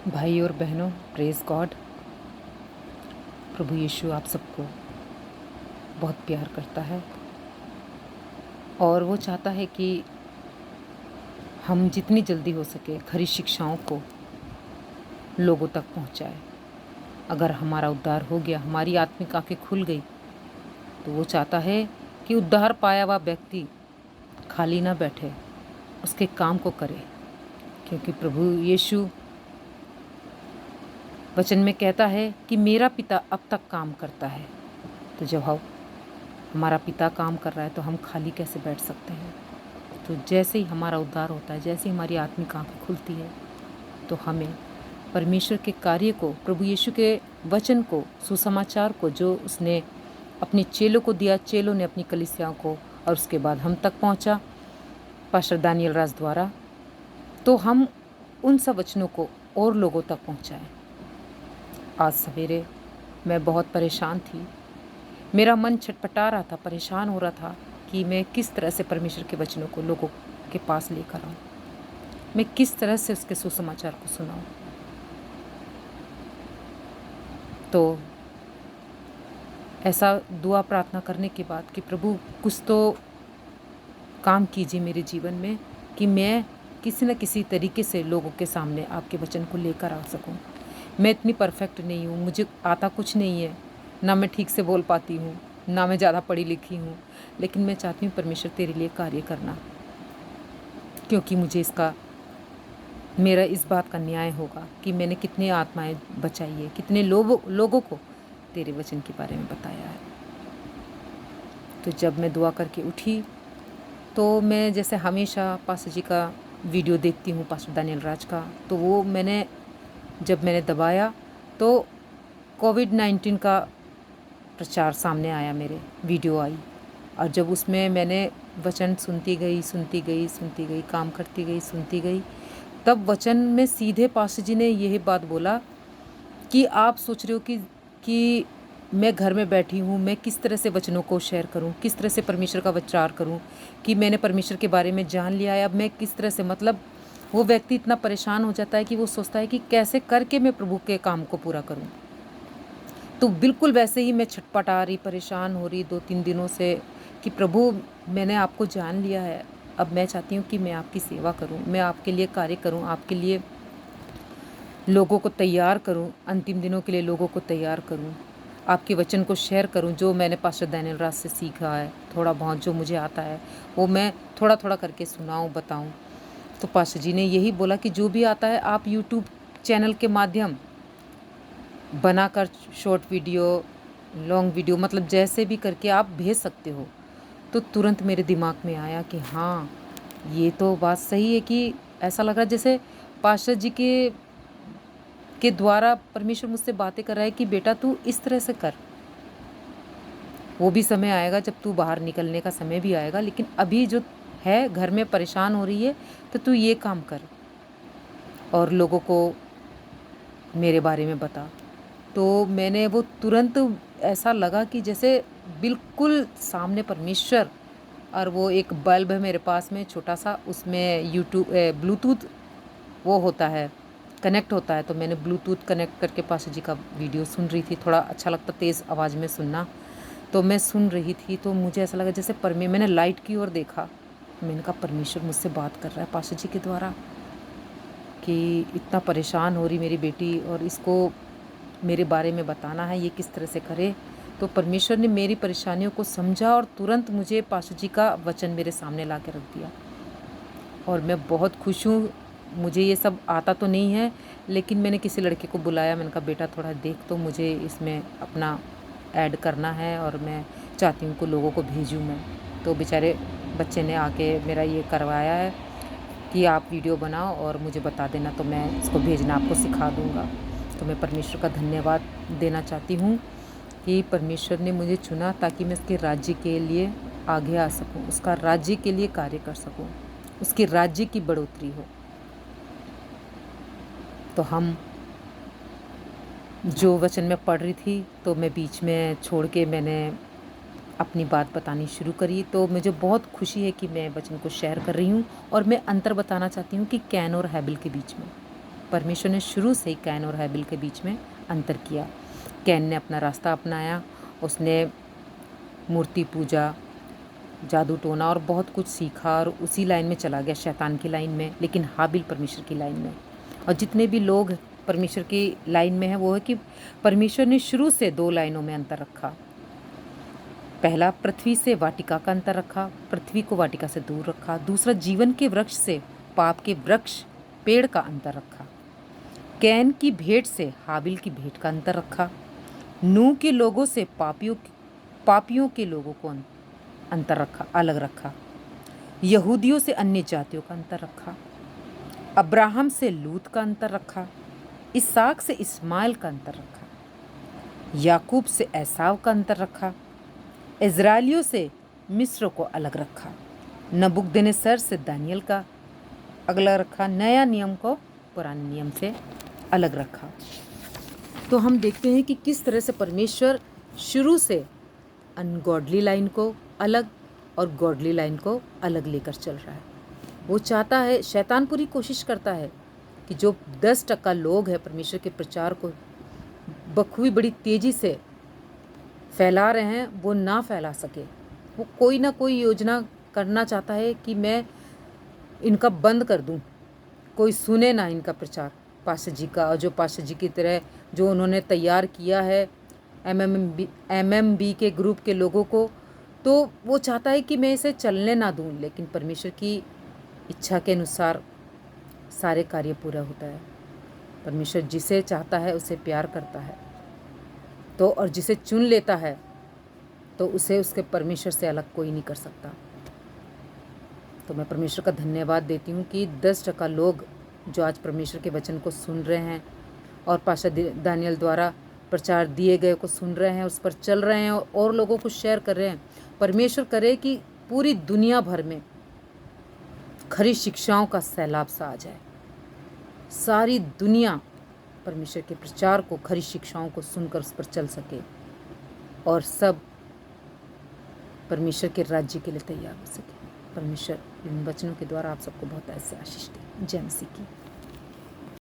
भाई और बहनों, प्रेज़ गॉड। प्रभु यीशु आप सबको बहुत प्यार करता है और वो चाहता है कि हम जितनी जल्दी हो सके खरी शिक्षाओं को लोगों तक पहुंचाएं। अगर हमारा उद्धार हो गया, हमारी आत्मिक आंखें खुल गई, तो वो चाहता है कि उद्धार पाया हुआ व्यक्ति खाली ना बैठे, उसके काम को करे। क्योंकि प्रभु यीशु वचन में कहता है कि मेरा पिता अब तक काम करता है। तो जब हमारा पिता काम कर रहा है तो हम खाली कैसे बैठ सकते हैं। तो जैसे ही हमारा उद्धार होता है, जैसे ही हमारी आत्मिक आंखें खुलती है, तो हमें परमेश्वर के कार्य को, प्रभु यीशु के वचन को, सुसमाचार को जो उसने अपने चेलों को दिया, चेलों ने अपनी कलीसियाओं को, और उसके बाद हम तक पहुंचा पास्टर दानियल राज द्वारा, तो हम उन सब वचनों को और लोगों तक पहुंचाएं। आज सवेरे मैं बहुत परेशान थी, मेरा मन छटपटा रहा था, परेशान हो रहा था कि मैं किस तरह से परमेश्वर के वचनों को लोगों के पास लेकर आऊं, मैं किस तरह से उसके सुसमाचार को सुनाऊं। तो ऐसा दुआ प्रार्थना करने के बाद कि प्रभु कुछ तो काम कीजिए मेरे जीवन में, कि मैं किसी न किसी तरीके से लोगों के सामने आपके वचन को लेकर आ सकूं। मैं इतनी परफेक्ट नहीं हूँ, मुझे आता कुछ नहीं है, ना मैं ठीक से बोल पाती हूँ, ना मैं ज़्यादा पढ़ी लिखी हूँ, लेकिन मैं चाहती हूँ परमेश्वर तेरे लिए कार्य करना, क्योंकि मुझे मेरा इस बात का न्याय होगा कि मैंने कितनी आत्माएं बचाई है, कितने लोगों को तेरे वचन के बारे में बताया है। तो जब मैं दुआ करके उठी, तो मैं जैसे हमेशा पास्टर जी का वीडियो देखती हूँ, पास्टर दानियल राज का, तो वो जब मैंने दबाया तो कोविड-19 का प्रचार सामने आया, मेरे वीडियो आई, और जब उसमें मैंने वचन सुनती गई, काम करती गई, सुनती गई, तब वचन में सीधे पास्टर जी ने यही बात बोला कि आप सोच रहे हो कि मैं घर में बैठी हूँ, मैं किस तरह से वचनों को शेयर करूँ, किस तरह से परमेश्वर का विचार करूँ, कि मैंने परमेश्वर के बारे में जान लिया है, अब मैं किस तरह से, मतलब वो व्यक्ति इतना परेशान हो जाता है कि वो सोचता है कि कैसे करके मैं प्रभु के काम को पूरा करूँ। तो बिल्कुल वैसे ही मैं छटपटा रही, परेशान हो रही 2-3 दिनों से कि प्रभु मैंने आपको जान लिया है, अब मैं चाहती हूँ कि मैं आपकी सेवा करूँ, मैं आपके लिए कार्य करूँ, आपके लिए लोगों को तैयार करूँ, अंतिम दिनों के लिए लोगों को तैयार करूँ, आपके वचन को शेयर करूँ, जो मैंने पास्टर दानियल राज से सीखा है, थोड़ा बहुत जो मुझे आता है वो मैं थोड़ा थोड़ा करके सुनाऊँ, बताऊँ। तो पास्टर जी ने यही बोला कि जो भी आता है आप यूट्यूब चैनल के माध्यम बनाकर शॉर्ट वीडियो, लॉन्ग वीडियो, मतलब जैसे भी करके आप भेज सकते हो। तो तुरंत मेरे दिमाग में आया कि हाँ, ये तो बात सही है, कि ऐसा लग रहा है जैसे पास्टर जी के द्वारा परमेश्वर मुझसे बातें कर रहा है कि बेटा तू इस तरह से कर। वो भी समय आएगा जब तू बाहर निकलने का समय भी आएगा, लेकिन अभी जो है घर में परेशान हो रही है, तो तू ये काम कर और लोगों को मेरे बारे में बता। तो मैंने वो तुरंत, ऐसा लगा कि जैसे बिल्कुल सामने परमेश्वर, और वो एक बल्ब है मेरे पास में छोटा सा, उसमें ब्लूटूथ वो होता है, कनेक्ट होता है। तो मैंने ब्लूटूथ कनेक्ट करके पास्टर जी का वीडियो सुन रही थी, थोड़ा अच्छा लगता तेज़ आवाज़ में सुनना, तो मैं सुन रही थी। तो मुझे ऐसा लगा जैसे मैंने लाइट की ओर देखा, मैंने कहा परमेश्वर मुझसे बात कर रहा है पास्टर जी के द्वारा, कि इतना परेशान हो रही मेरी बेटी और इसको मेरे बारे में बताना है, ये किस तरह से करे। तो परमेश्वर ने मेरी परेशानियों को समझा और तुरंत मुझे पास्टर जी का वचन मेरे सामने ला के रख दिया, और मैं बहुत खुश हूँ। मुझे ये सब आता तो नहीं है, लेकिन मैंने किसी लड़के को बुलाया, मैंने कहा बेटा थोड़ा देख, तो मुझे इसमें अपना ऐड करना है और मैं चाहती हूँ कि लोगों को भेजूँ मैं। तो बेचारे बच्चे ने आके मेरा ये करवाया है कि आप वीडियो बनाओ और मुझे बता देना, तो मैं इसको भेजना आपको सिखा दूँगा। तो मैं परमेश्वर का धन्यवाद देना चाहती हूँ कि परमेश्वर ने मुझे चुना ताकि मैं उसके राज्य के लिए आगे आ सकूँ, उसका राज्य के लिए कार्य कर सकूँ, उसके राज्य की बढ़ोतरी हो। तो हम जो वचन मैं पढ़ रही थी, तो मैं बीच में छोड़ के मैंने अपनी बात बतानी शुरू करी। तो मुझे बहुत खुशी है कि मैं वचन को शेयर कर रही हूँ, और मैं अंतर बताना चाहती हूँ कि कैन और हैबिल के बीच में। परमेश्वर ने शुरू से ही कैन और हैबिल के बीच में अंतर किया। कैन ने अपना रास्ता अपनाया, उसने मूर्ति पूजा, जादू टोना और बहुत कुछ सीखा और उसी लाइन में चला गया, शैतान की लाइन में। लेकिन हाबिल परमेश्वर की लाइन में। और जितने भी लोग परमेश्वर की लाइन में हैं वो है कि परमेश्वर ने शुरू से 2 लाइनों में अंतर रखा। पहला, पृथ्वी से वाटिका का अंतर रखा, पृथ्वी को वाटिका से दूर रखा। दूसरा, जीवन के वृक्ष से पाप के वृक्ष पेड़ का अंतर रखा। कैन की भेंट से हाबिल की भेंट का अंतर रखा। नूह के लोगों से पापियों के लोगों को अंतर रखा, अलग रखा। यहूदियों से अन्य जातियों का अंतर रखा। अब्राहम से लूत का अंतर रखा। इसहाक से इस्माइल का अंतर रखा। याकूब से एसाव का अंतर रखा। इज़राइलियों से मिस्र को अलग रखा। नबूकदनेस्सर से दानियल का अलग रखा। नया नियम को पुराने नियम से अलग रखा। तो हम देखते हैं कि किस तरह से परमेश्वर शुरू से अनगॉडली लाइन को अलग और गॉडली लाइन को अलग लेकर चल रहा है। वो चाहता है, शैतान पूरी कोशिश करता है कि जो 10% लोग हैं परमेश्वर के प्रचार को बखूबी बड़ी तेज़ी से फैला रहे हैं, वो ना फैला सके। वो कोई ना कोई योजना करना चाहता है कि मैं इनका बंद कर दूं, कोई सुने ना इनका प्रचार पास्टर जी का। और जो पास्टर जी की तरह जो उन्होंने तैयार किया है एमएमबी के ग्रुप के लोगों को, तो वो चाहता है कि मैं इसे चलने ना दूं। लेकिन परमेश्वर की इच्छा के अनुसार सारे कार्य पूरा होता है। परमेश्वर जिसे चाहता है उसे प्यार करता है, तो और जिसे चुन लेता है तो उसे उसके परमेश्वर से अलग कोई नहीं कर सकता। तो मैं परमेश्वर का धन्यवाद देती हूँ कि 10% लोग जो आज परमेश्वर के वचन को सुन रहे हैं और पास्टर दानियल द्वारा प्रचार दिए गए को सुन रहे हैं, उस पर चल रहे हैं और लोगों को शेयर कर रहे हैं। परमेश्वर करे कि पूरी दुनिया भर में खरी शिक्षाओं का सैलाब सा आ जाए। सारी दुनिया परमेश्वर के प्रचार को, खरी शिक्षाओं को सुनकर उस पर चल सके और सब परमेश्वर के राज्य के लिए तैयार हो सके। परमेश्वर इन वचनों के द्वारा आप सबको बहुत ऐसे आशीष दे। जय मसीह की।